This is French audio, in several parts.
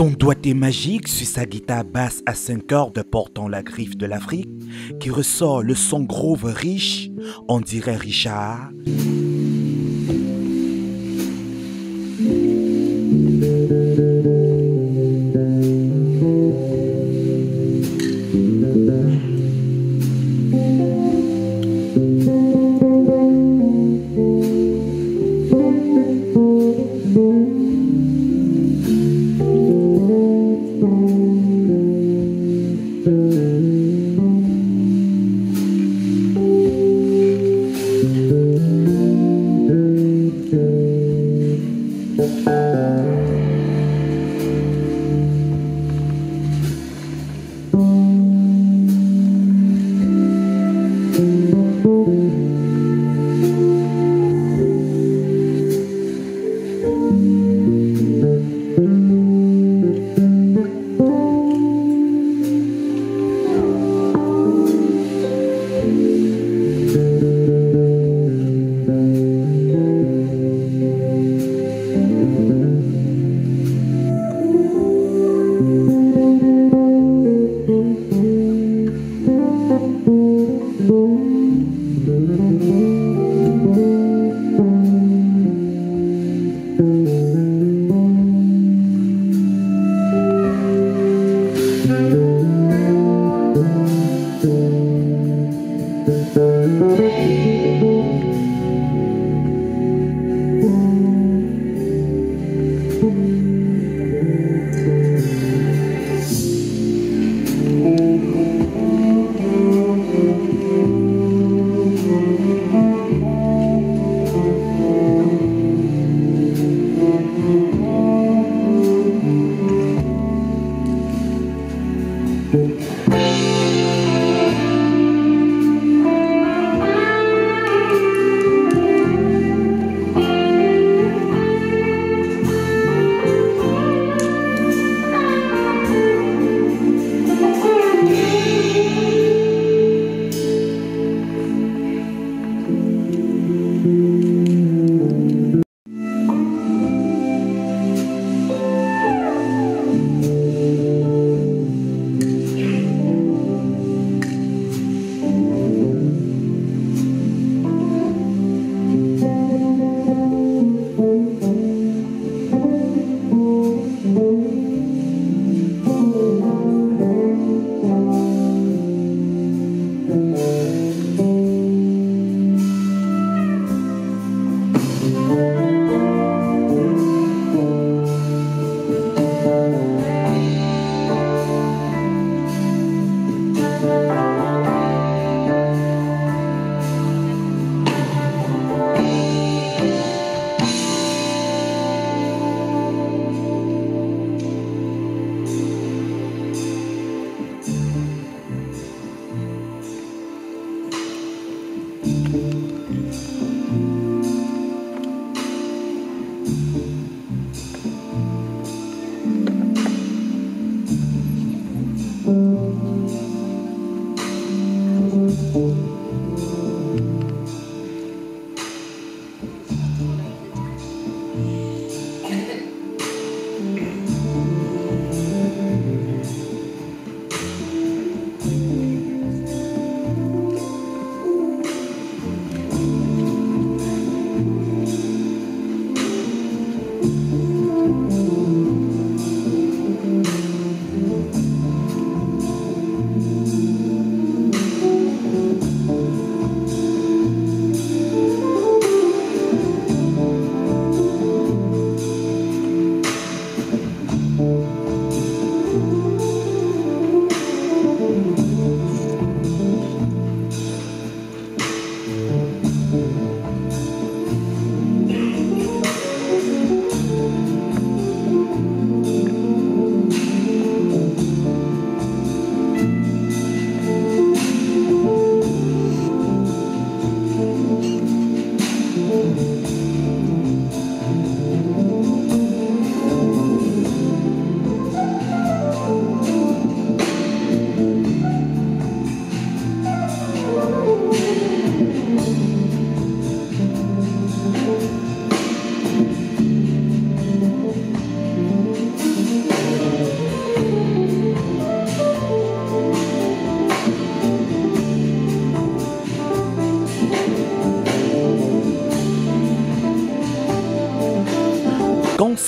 Son doigté magique sur sa guitare basse à 5 cordes portant la griffe de l'Afrique, qui ressort le son groove riche, on dirait Richard.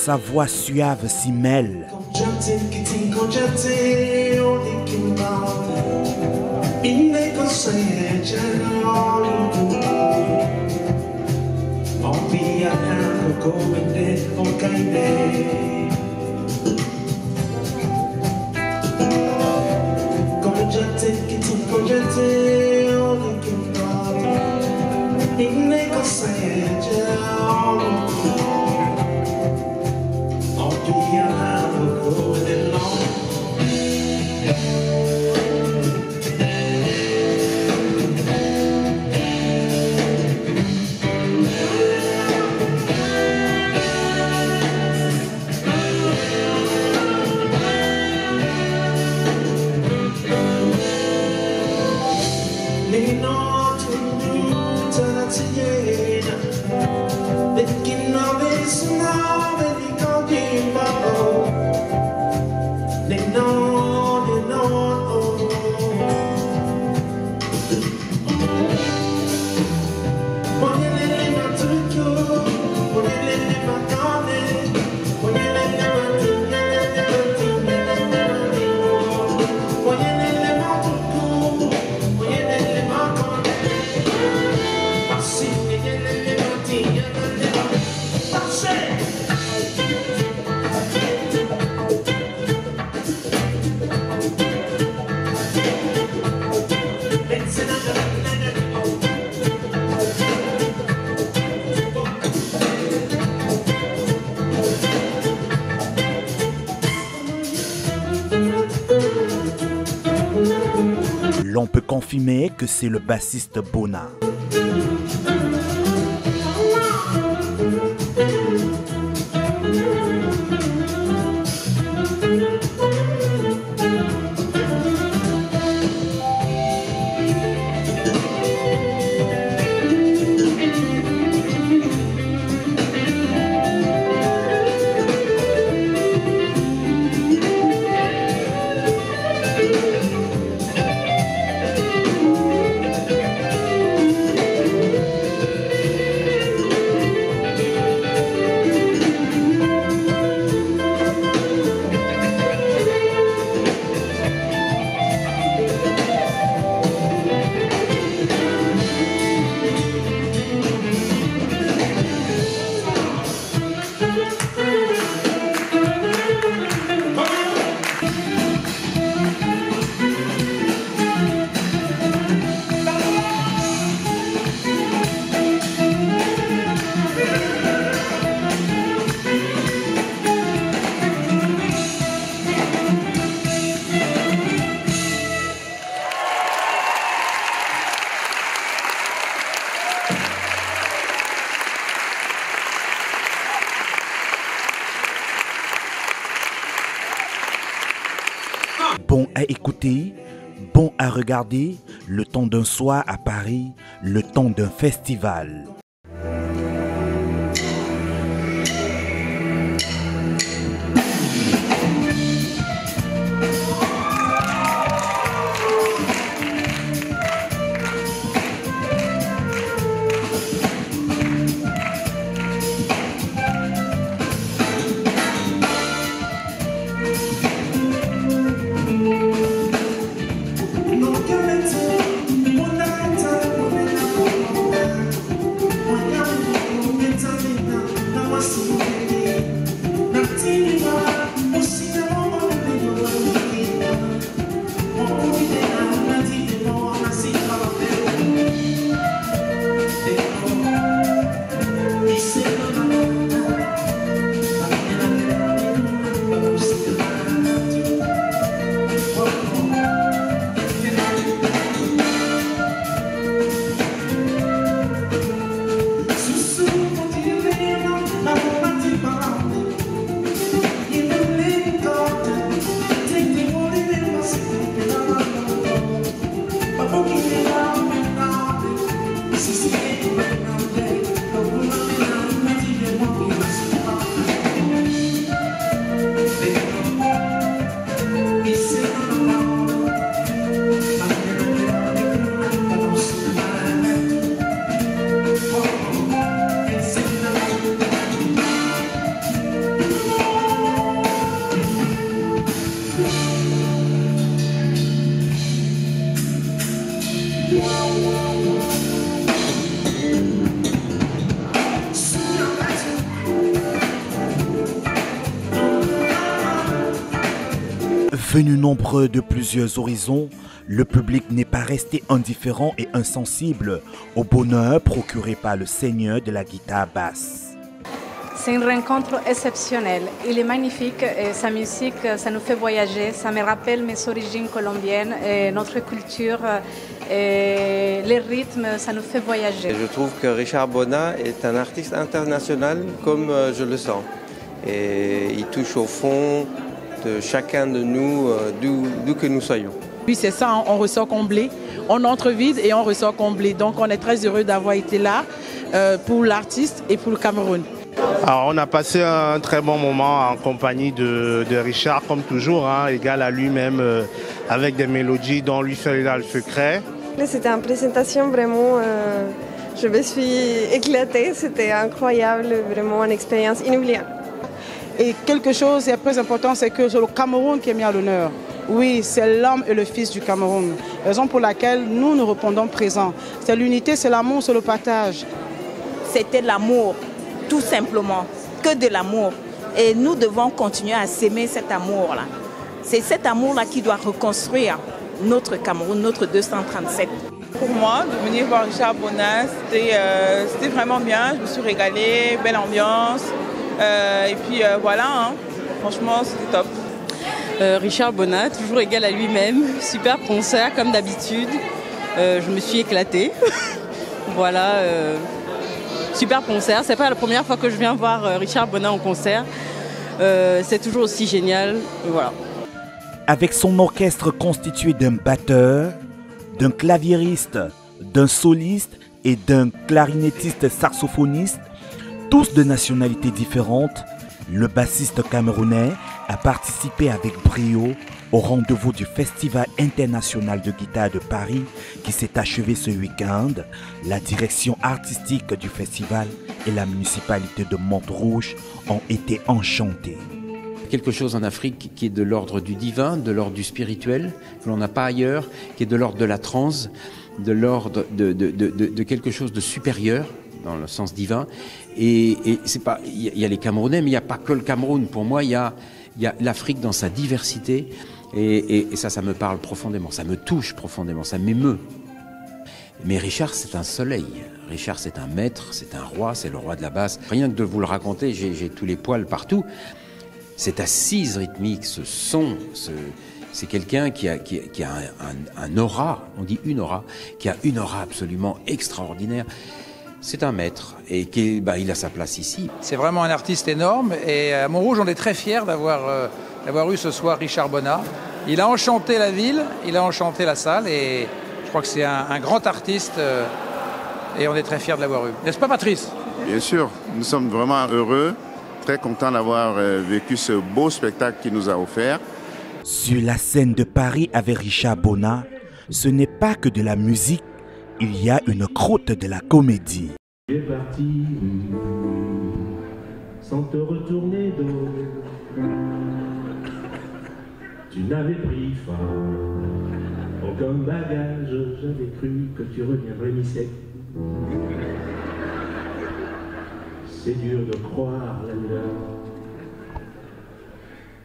sa voix suave s'y mêle. L'on peut confirmer que c'est le bassiste Bona. Bon à écouter, bon à regarder, le temps d'un soir à Paris, le temps d'un festival. Venu nombreux de plusieurs horizons, le public n'est pas resté indifférent et insensible au bonheur procuré par le seigneur de la guitare basse. C'est une rencontre exceptionnelle. Il est magnifique et sa musique, ça nous fait voyager. Ça me rappelle mes origines colombiennes, et notre culture, et les rythmes, ça nous fait voyager. Et je trouve que Richard Bona est un artiste international comme je le sens. Et il touche au fond de chacun de nous, d'où que nous soyons. Oui, c'est ça, on ressort comblé. On entre vide et on ressort comblé. Donc on est très heureux d'avoir été là pour l'artiste et pour le Cameroun. Alors, on a passé un très bon moment en compagnie de Richard, comme toujours, hein, égal à lui-même, avec des mélodies dont lui fait là le secret. C'était une présentation vraiment, je me suis éclatée, c'était incroyable, vraiment une expérience inoubliable. Et quelque chose qui est très important, c'est que c'est le Cameroun qui est mis à l'honneur. Oui, c'est l'homme et le fils du Cameroun, raison pour laquelle nous nous répondons présents. C'est l'unité, c'est l'amour, c'est le partage. C'était l'amour, tout simplement, que de l'amour. Et nous devons continuer à s'aimer cet amour-là. C'est cet amour-là qui doit reconstruire notre Cameroun, notre 237. Pour moi, de venir voir Richard Bona, c'était vraiment bien, je me suis régalée, belle ambiance. Et puis voilà, hein. Franchement c'était top. Richard Bona, toujours égal à lui-même, super concert comme d'habitude, je me suis éclatée. Voilà, super concert, c'est pas la première fois que je viens voir Richard Bona en concert, c'est toujours aussi génial, voilà. Avec son orchestre constitué d'un batteur, d'un claviériste, d'un soliste et d'un clarinettiste saxophoniste, tous de nationalités différentes, le bassiste camerounais a participé avec brio au rendez-vous du Festival international de guitare de Paris qui s'est achevé ce week-end. La direction artistique du festival et la municipalité de Montrouge ont été enchantées. Quelque chose en Afrique qui est de l'ordre du divin, de l'ordre du spirituel, que l'on n'a pas ailleurs, qui est de l'ordre de la transe, de l'ordre de quelque chose de supérieur, dans le sens divin. Et c'est pas, il y a les Camerounais, mais il n'y a pas que le Cameroun. Pour moi, il y a l'Afrique dans sa diversité. Et ça me parle profondément, ça me touche profondément, ça m'émeut. Mais Richard, c'est un soleil. Richard, c'est un maître, c'est un roi, c'est le roi de la basse. Rien que de vous le raconter, j'ai tous les poils partout. Cette assise rythmique, ce son, c'est quelqu'un qui a un aura, on dit une aura, qui a une aura absolument extraordinaire. C'est un maître et il a sa place ici. C'est vraiment un artiste énorme et à Montrouge, on est très fiers d'avoir eu ce soir Richard Bona. Il a enchanté la ville, il a enchanté la salle et je crois que c'est un grand artiste et on est très fiers de l'avoir eu. N'est-ce pas, Patrice? Bien sûr, nous sommes vraiment heureux, très contents d'avoir vécu ce beau spectacle qu'il nous a offert. Sur la scène de Paris avec Richard Bona, ce n'est pas que de la musique, il y a une croûte de la comédie. Tu es parti sans te retourner d'eau. Tu n'avais pris aucun bagage, j'avais cru que tu reviendrais mi-sec. C'est dur de croire la lueur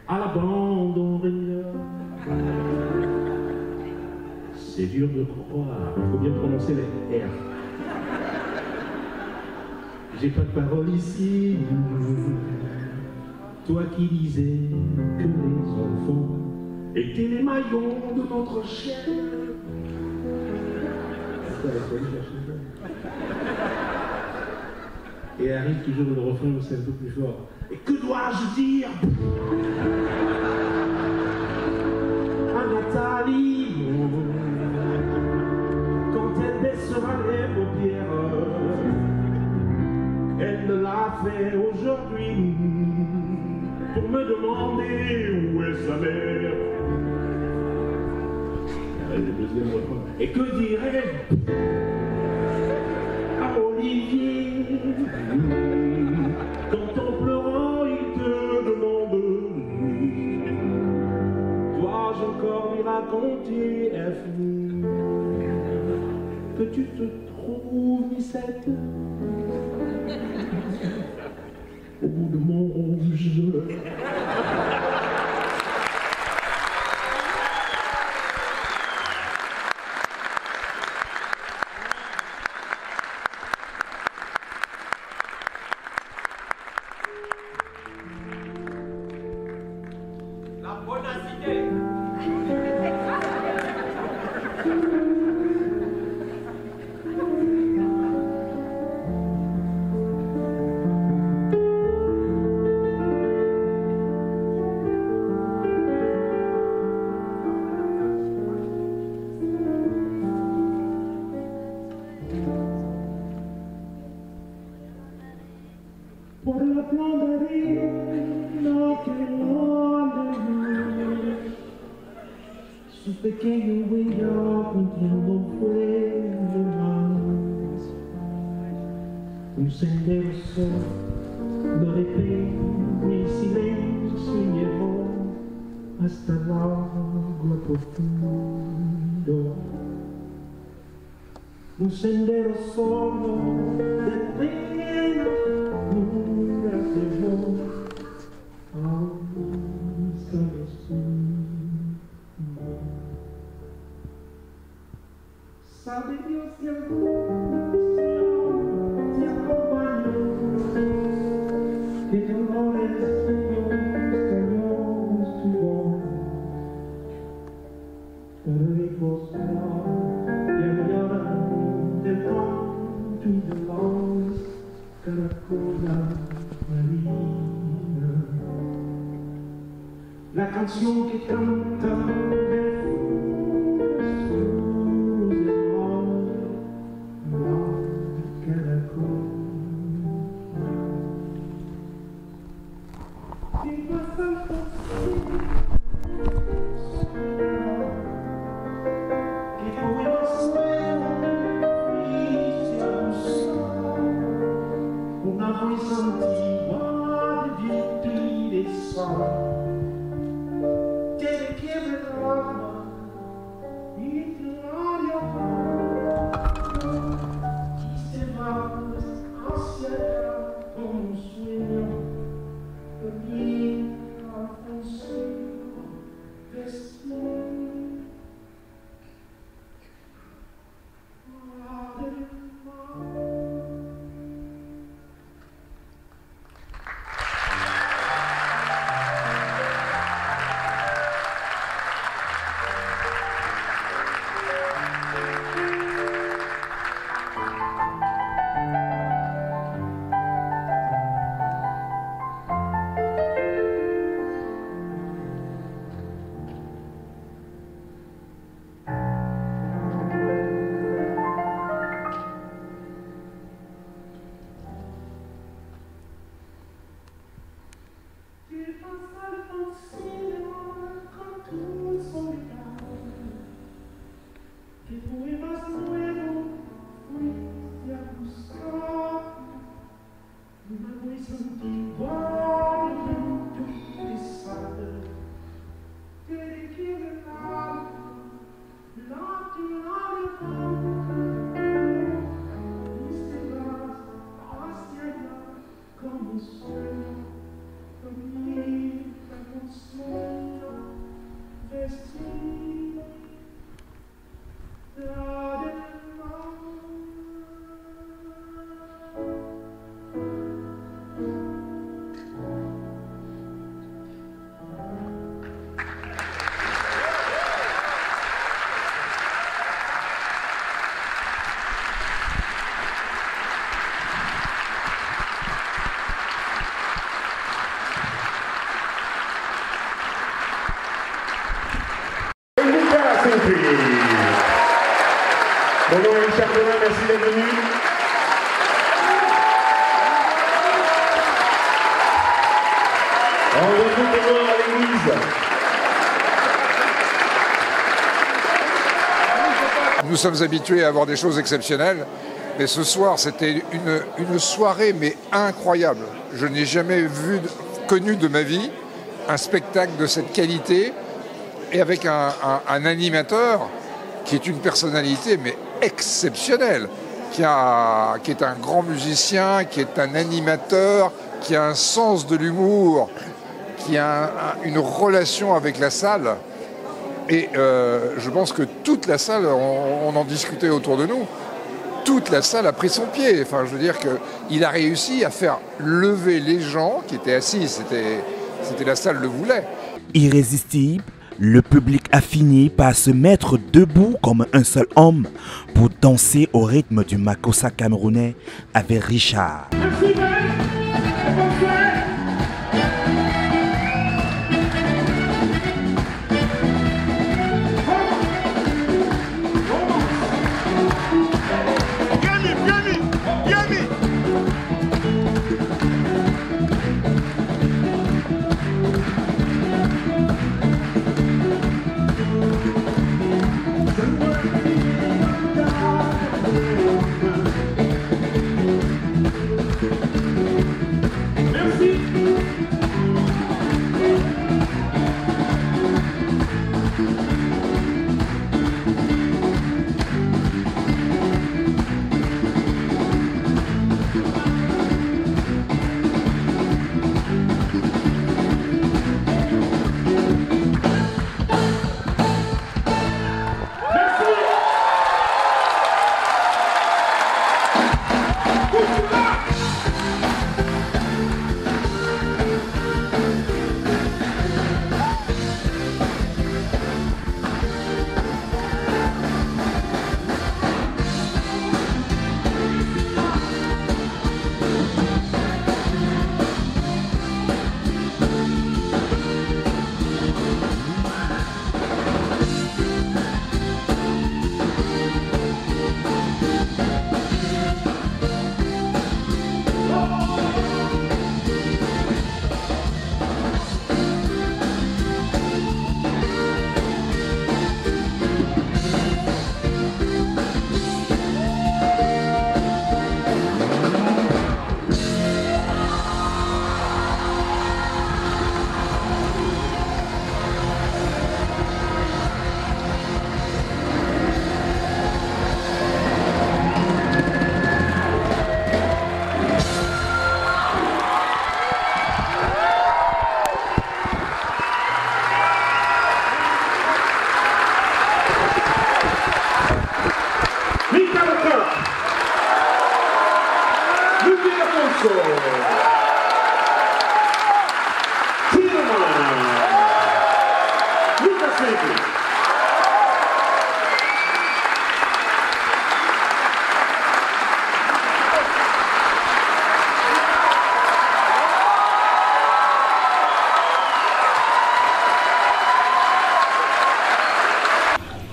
à l'abandon régneur. C'est dur de croire, il faut bien prononcer les R. J'ai pas de parole ici. Toi qui disais que les enfants étaient les maillons de notre chaîne. Et arrive toujours le refrain, c'est un peu plus fort. Et que dois-je dire à Nathalie quand elle baissera les paupières? Elle ne l'a fait aujourd'hui pour me demander où est sa mère. Et que dirais-je à Olivier quand en pleurant il te demande dois-je encore lui raconter F? que tu te trouves, Missette, au bout de mon rouge. Por la plombadina que luz, su pequeño huella cumpliendo fue más. Un sendero solo, donde pena y silencio llevó hasta el agua profundo. Un sendero solo, de pena. Sabe Dios que te acompañó, que dolores sueños tu voz, ricos y añoran del canto y de los caracolas marina. La canción que canta Bonjour Richard Bonin, merci d'être venu. On retrouve bonjour à l'église. Nous sommes habitués à avoir des choses exceptionnelles, mais ce soir c'était une soirée mais incroyable. Je n'ai jamais connu de ma vie un spectacle de cette qualité et avec un animateur qui est une personnalité mais exceptionnel, qui est un grand musicien, qui est un animateur, qui a un sens de l'humour, qui a une relation avec la salle. Et je pense que toute la salle, on en discutait autour de nous, toute la salle a pris son pied. Enfin, je veux dire qu'il a réussi à faire lever les gens qui étaient assis. C'était la salle le voulait. Irrésistible, le public a fini par se mettre debout comme un seul homme pour danser au rythme du makossa camerounais avec Richard.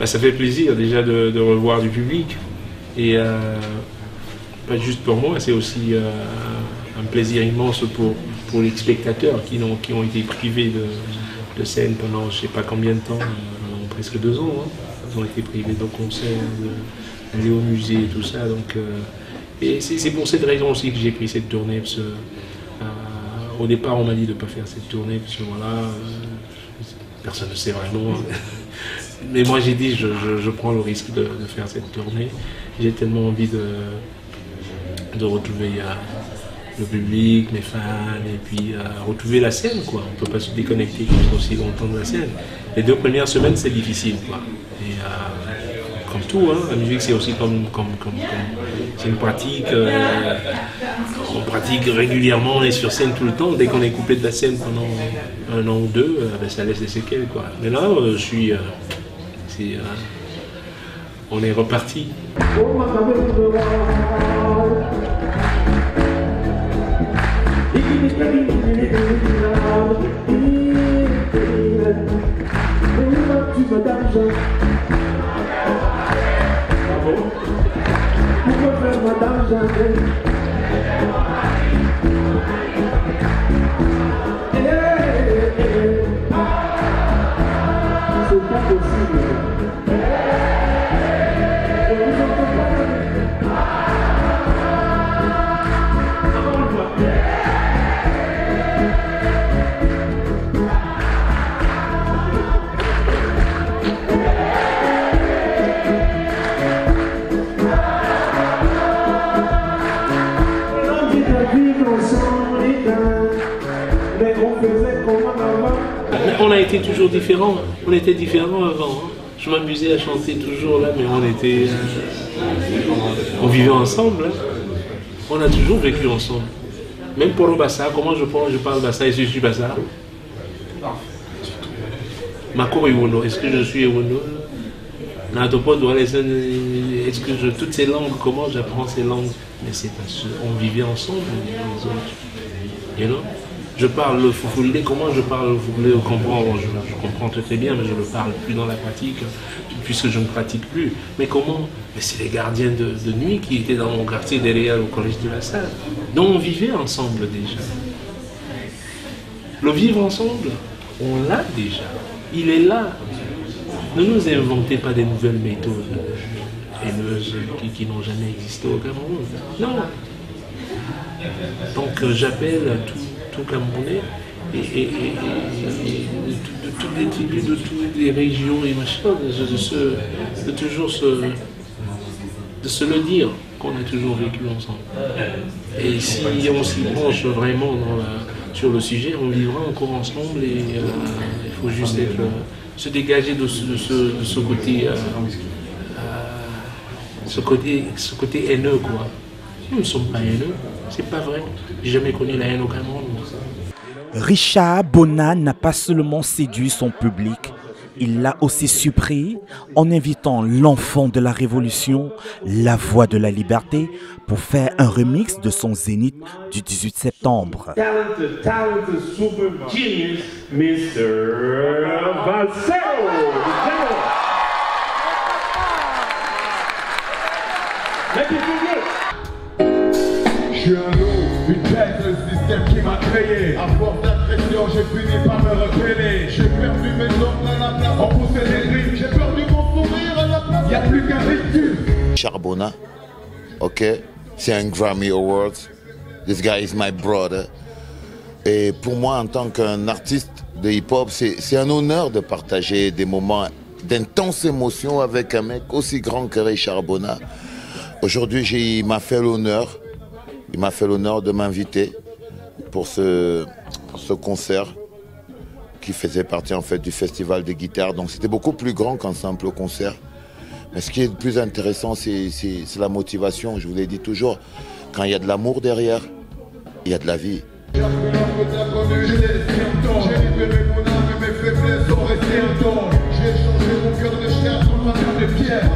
Ça fait plaisir déjà de revoir du public et pas juste pour moi, c'est aussi un plaisir immense pour les spectateurs qui ont été privés de scène pendant je ne sais pas combien de temps, presque 2 ans. Hein. Ils ont été privés de concerts, d'aller au musée et tout ça. Donc, et c'est pour cette raison aussi que j'ai pris cette tournée. Parce que, au départ, on m'a dit de ne pas faire cette tournée parce que voilà, personne ne sait vraiment. Mais moi j'ai dit je prends le risque de faire cette tournée. J'ai tellement envie de retrouver le public, mes fans, et puis retrouver la scène, quoi. On ne peut pas se déconnecter aussi longtemps de la scène. Les 2 premières semaines c'est difficile, quoi. Et comme tout, hein, la musique c'est aussi comme c'est une pratique. On pratique régulièrement, on est sur scène tout le temps. Dès qu'on est coupé de la scène pendant 1 an ou 2, ça laisse des séquelles, quoi. Mais là je suis on est reparti. on a été toujours différents. On était différents avant. Hein. Je m'amusais à chanter toujours là, mais on vivait ensemble. Hein. On a toujours vécu ensemble. Même pour le Bassa, comment je parle Bassa et je suis Bassa. Mako Ewono, est-ce que je suis Ewono? Est-ce que toutes ces langues, comment j'apprends ces langues? Mais c'est parce qu'on vivait ensemble, les autres. You know? Je parle le Fufulde, comment je parle le Fufulde? Je comprends très bien, mais je ne le parle plus dans la pratique, puisque je ne pratique plus. Mais comment? Mais c'est les gardiens de nuit qui étaient dans mon quartier derrière au collège de la Salle. Donc on vivait ensemble déjà. Le vivre ensemble, on l'a déjà. Il est là. Ne nous inventez pas des nouvelles méthodes haineuses qui n'ont jamais existé au Cameroun. Non. Donc j'appelle tout Camerounais et de toutes les tribus, de toutes les régions et machin, de toujours se le dire qu'on a toujours vécu ensemble. Et si on s'y branche vraiment sur le sujet, on vivra encore ensemble et il faut juste se dégager de ce côté haineux, quoi. Nous ne sommes pas haineux, c'est pas vrai. J'ai jamais connu la haine au Cameroun. Richard Bona n'a pas seulement séduit son public, il l'a aussi surpris en invitant l'enfant de la Révolution, la voix de la liberté, pour faire un remix de son Zénith du 18 septembre. Talented super genius, Mr. Valsero. Je suis un loup, une bête, le système qui m'a créé. À force d'agression, j'ai fini par me rebeller. J'ai perdu mes ongles à la place, on poussait des rimes. J'ai perdu mon sourire à la place, y'a plus qu'un rictus. Richard Bona, ok, c'est un Grammy Award. This guy is my brother. Et pour moi, en tant qu'un artiste de hip-hop, c'est un honneur de partager des moments d'intense émotion avec un mec aussi grand que Richard Bona. Aujourd'hui, il m'a fait l'honneur de m'inviter pour ce concert qui faisait partie en fait du festival de guitare. Donc c'était beaucoup plus grand qu'un simple concert. Mais ce qui est le plus intéressant, c'est la motivation. Je vous l'ai dit toujours, quand il y a de l'amour derrière, il y a de la vie. J'ai libéré mon âme et mes faiblesses sont restées intenses. J'ai changé mon cœur de chair pour un cœur de pierre.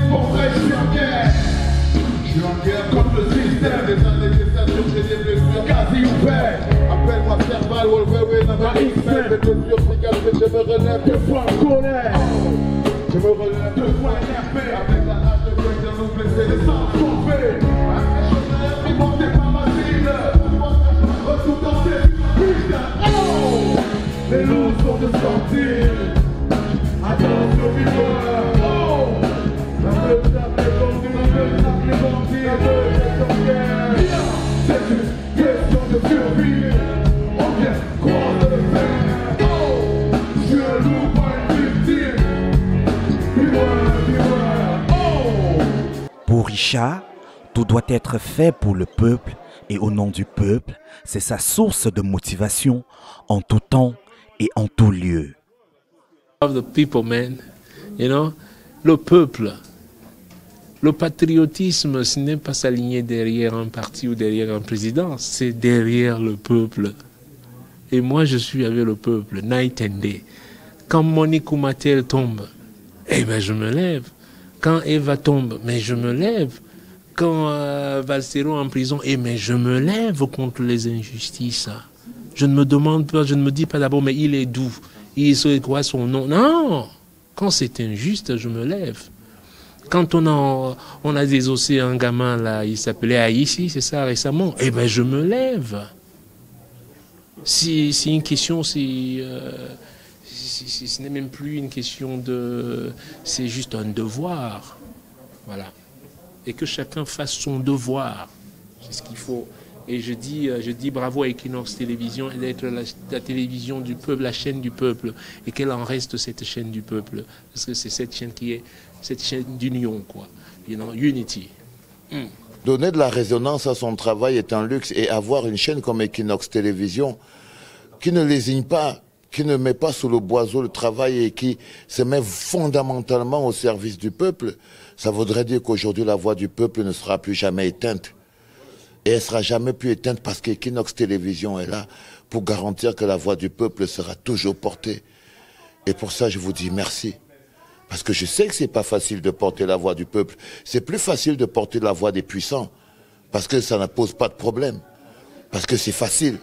Pour vrai, je suis en guerre. Je suis en guerre contre le système. Des années de ça, j'ai des blessures quasi ouvertes. Appelle-moi Serval, Wolverine, un X-Men. Mes blessures cicatrisées, je me relève 2 fois en colère. Je me relève 2 fois énervé. Avec la hache de feuille de nous blesser, les sangs sauvés. Avec les chaussures, ils montent des pas faciles. Retour dans tes putain. Oh! Les loups sont de sortir. Attention, viveur. Oh! La meute tape les bandits, la meute tape les bandits. La meute est en guerre. C'est une question de survie. On vient croire de le faire. Oh! Je suis un loup, pas une victime. Pour Richard, tout doit être fait pour le peuple et au nom du peuple. C'est sa source de motivation en tout temps et en tout lieu. The people, man. You know? Le peuple. Le patriotisme, ce n'est pas s'aligner derrière un parti ou derrière un président, c'est derrière le peuple. Et moi, je suis avec le peuple, night and day. Quand Monique Oumatel tombe, eh ben je me lève. Quand Eva tombe, mais je me lève. Quand Valsero en prison, mais je me lève contre les injustices. Je ne me demande pas, je ne me dis pas d'abord, mais il est d'où? Il sait quoi son nom? Non! Quand c'est injuste, je me lève. Quand on a désossé un gamin, là, il s'appelait Aïssi, c'est ça, récemment, eh ben je me lève. Si une question, ce n'est même plus une question de... C'est juste un devoir. Voilà. Et que chacun fasse son devoir. C'est ce qu'il faut. Et je dis bravo à Equinox Télévision d'être la télévision du peuple, la chaîne du peuple. Et qu'elle en reste cette chaîne du peuple. Parce que c'est cette chaîne qui est cette chaîne d'union, quoi. You know, unity. Donner de la résonance à son travail est un luxe. Et avoir une chaîne comme Equinox Télévision qui ne lésigne pas qui ne met pas sous le boiseau le travail et qui se met fondamentalement au service du peuple, ça voudrait dire qu'aujourd'hui la voix du peuple ne sera plus jamais éteinte. Et elle ne sera jamais plus éteinte parce qu'Equinox Télévision est là pour garantir que la voix du peuple sera toujours portée. Et pour ça, je vous dis merci. Parce que je sais que c'est pas facile de porter la voix du peuple. C'est plus facile de porter la voix des puissants. Parce que ça ne pose pas de problème. Parce que c'est facile.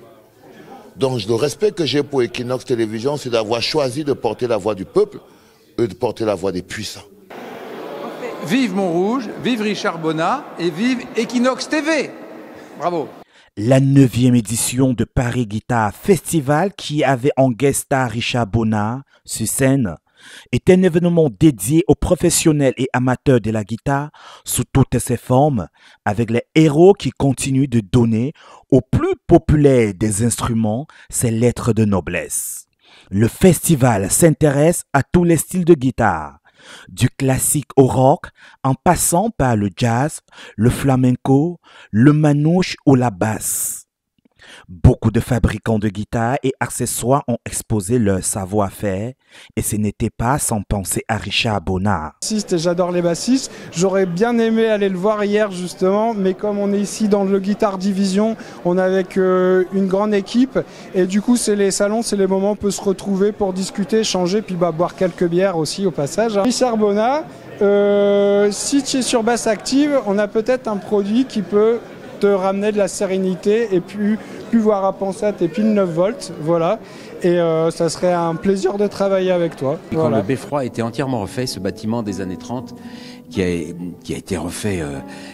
Donc le respect que j'ai pour Equinox Télévision, c'est d'avoir choisi de porter la voix du peuple et de porter la voix des puissants. Vive Montrouge, vive Richard Bonnat et vive Equinox TV. Bravo. La 9e édition de Paris Guitar Festival, qui avait en guest star Richard Bonnat sur scène, est un événement dédié aux professionnels et amateurs de la guitare sous toutes ses formes, avec les héros qui continuent de donner aux plus populaires des instruments ses lettres de noblesse. Le festival s'intéresse à tous les styles de guitare, du classique au rock, en passant par le jazz, le flamenco, le manouche ou la basse. Beaucoup de fabricants de guitares et accessoires ont exposé leur savoir-faire et ce n'était pas sans penser à Richard Bonnat. J'adore les bassistes, j'aurais bien aimé aller le voir hier justement, mais comme on est ici dans le Guitar Division, on est avec une grande équipe et du coup c'est les salons, c'est les moments où on peut se retrouver pour discuter, échanger, puis boire quelques bières aussi au passage. Richard Bonnat, si tu es sur basse active, on a peut-être un produit qui peut te ramener de la sérénité et plus voir à penser à tes piles 9 volts, voilà. Et ça serait un plaisir de travailler avec toi. Et quand le Beffroi a été entièrement refait, ce bâtiment des années 30, qui a été refait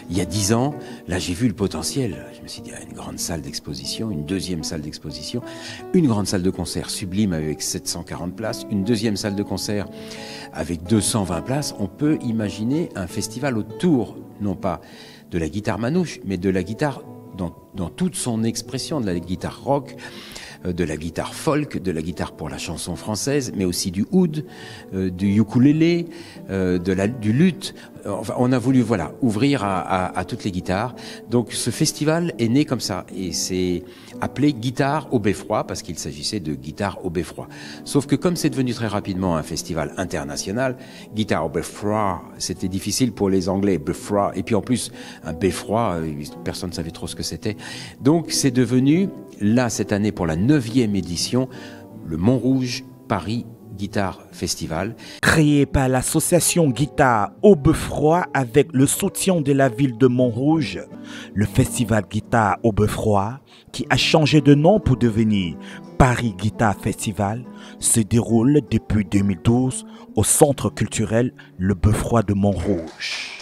il y a 10 ans, là j'ai vu le potentiel. Je me suis dit, une grande salle d'exposition, une deuxième salle d'exposition, une grande salle de concert sublime avec 740 places, une deuxième salle de concert avec 220 places. On peut imaginer un festival autour, non pas de la guitare manouche, mais de la guitare dans toute son expression, de la guitare rock, de la guitare folk, de la guitare pour la chanson française, mais aussi du oud, du ukulélé, du luth. Enfin, on a voulu ouvrir à toutes les guitares. Donc ce festival est né comme ça et c'est appelé Guitare au Beffroi parce qu'il s'agissait de guitare au Beffroi. Sauf que comme c'est devenu très rapidement un festival international, Guitare au Beffroi, c'était difficile pour les Anglais, Beffroi, et puis en plus un Beffroi, personne ne savait trop ce que c'était. Donc c'est devenu là cette année pour la 9e édition le Montrouge Paris Guitar Festival. Créé par l'association Guitare au Beffroi avec le soutien de la ville de Montrouge, le festival Guitare au Beffroi, qui a changé de nom pour devenir Paris Guitar Festival, se déroule depuis 2012 au centre culturel Le Beffroi de Montrouge.